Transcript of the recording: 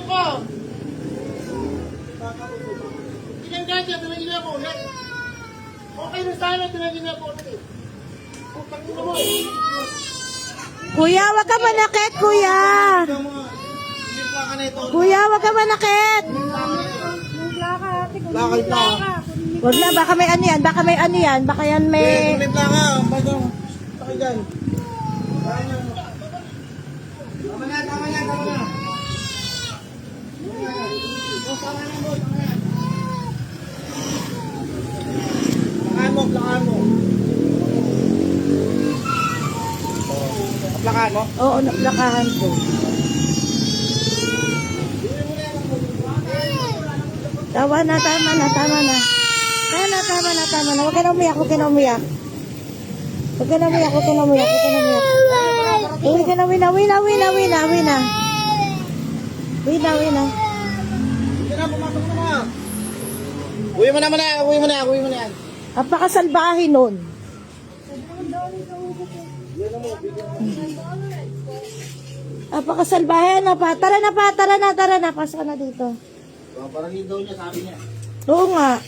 ko. Ilang ganyan, tinagin ako ulit. Okay na sana, tinagin ako ulit. Putang ina mo. Kuya, wag ka manakit, kuya. Kuya, wag ka manakit. Lakal pa. Wag na, baka may ano yan, baka may ano yan, baka yan may... May plaka. Bago. Takay dyan. Tama na, tama na, tama na. Plakaan mo, plakaan mo. Plakaan mo? Oo, naplakahan ko. Tama na, tama na, tama na. Tama na. Huwag ka na umiyak, huwag ka na umiyak. Huwag ka na umiyak, huwag ka na umiyak, huwag ka na umiyak. Uwi ka na, uwi na. Hindi na, pumasok na mga. Uwi mo na yan. Napakasalbahe nun. Napakasalbahe na pa. Tara na. Pasok ka na dito. Parang yun daw niya, sabi niya. Oo nga.